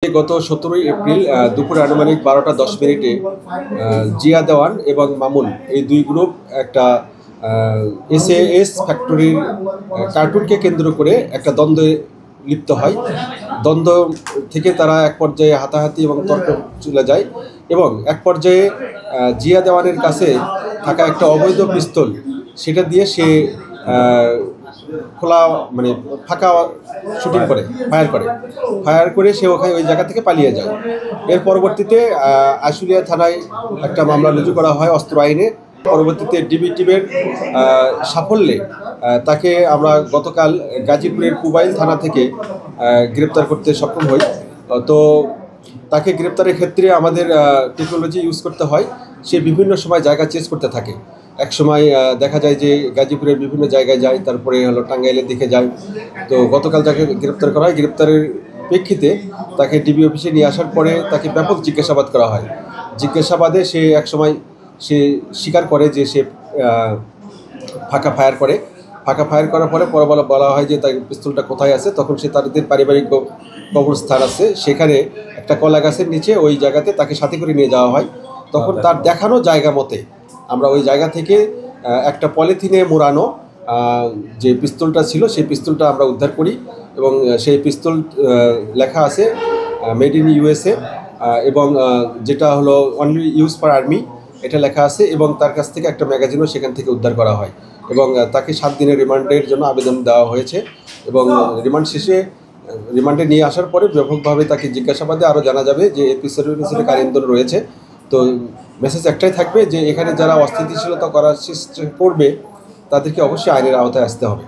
গত 17ই এপ্রিল দুপুরে আনুমানিক 12টা 10 মিনিটে জিয়া দেওয়ান এবং মামুন এই দুই গ্রুপ একটা SAS ফ্যাক্টরির কার্টুনকে কেন্দ্র করে একটা দ্বন্দ্বে লিপ্ত হয়। দ্বন্দ্ব থেকে তারা এক পর্যায়ে হাতাহাতি এবং তর্ক চলে যায় এবং এক পর্যায়ে জিয়া দেওয়ানের কাছে থাকা একটা অবৈধ পিস্তল সেটা দিয়ে সে খোলা মানে ফাঁকা শুটিং করে ফায়ার করে সে ওখানে ওই জায়গা থেকে পালিয়ে যায়। এর পরবর্তীতে আশুলিয়া থানায় একটা মামলা রুজু করা হয় অস্ত্র আইনে। পরবর্তীতে ডিবি টিমের সাফল্যে তাকে আমরা গতকাল গাজীপুরের পুবাইল থানা থেকে গ্রেপ্তার করতে সক্ষম হই। তো তাকে গ্রেপ্তারের ক্ষেত্রে আমাদের টেকনোলজি ইউজ করতে হয়। সে বিভিন্ন সময় জায়গা চেঞ্জ করতে থাকে। এক সময় দেখা যায় যে গাজীপুরের বিভিন্ন জায়গায় যায়, তারপরে টাঙ্গাইলের দিকে যায়। তো গতকাল তাকে গ্রেপ্তার করা হয়। গ্রেপ্তারের প্রেক্ষিতে তাকে ডিবি অফিসে নিয়ে আসার পরে তাকে ব্যাপক জিজ্ঞাসাবাদ করা হয়। জিজ্ঞাসাবাদে সে এক সময় সে স্বীকার করে যে সে ফাঁকা ফায়ার করার পরে বলা হয় যে তার পিস্তলটা কোথায় আছে। তখন সে তাদের পারিবারিক কবরস্থান আছে, সেখানে একটা কলা গাছের নিচে ওই জায়গাতে তাকে সাথে করে নিয়ে যাওয়া হয়। তখন তার দেখানো জায়গা মতে আমরা ওই জায়গা থেকে একটা পলিথিনে মোড়ানো যে পিস্তলটা ছিল সেই পিস্তলটা আমরা উদ্ধার করি এবং সেই পিস্তল লেখা আছে মেড ইন USA এবং যেটা হলো অনলি ইউজ ফর আর্মি এটা লেখা আছে এবং তার কাছ থেকে একটা ম্যাগাজিনও সেখান থেকে উদ্ধার করা হয় এবং তাকে 7 দিনের রিমান্ডের জন্য আবেদন দেওয়া হয়েছে এবং রিমান্ডে নিয়ে আসার পরে ব্যাপকভাবে তাকে জিজ্ঞাসাবাদে আরও জানা যাবে যে এর পিছনে কারিন্দর রয়েছে। তো মেসেজ একটাই থাকবে যে এখানে যারা অস্থিতিশীলতা করার চেষ্টা করবে তাদেরকে অবশ্যই আইনের আওতায় আসতে হবে।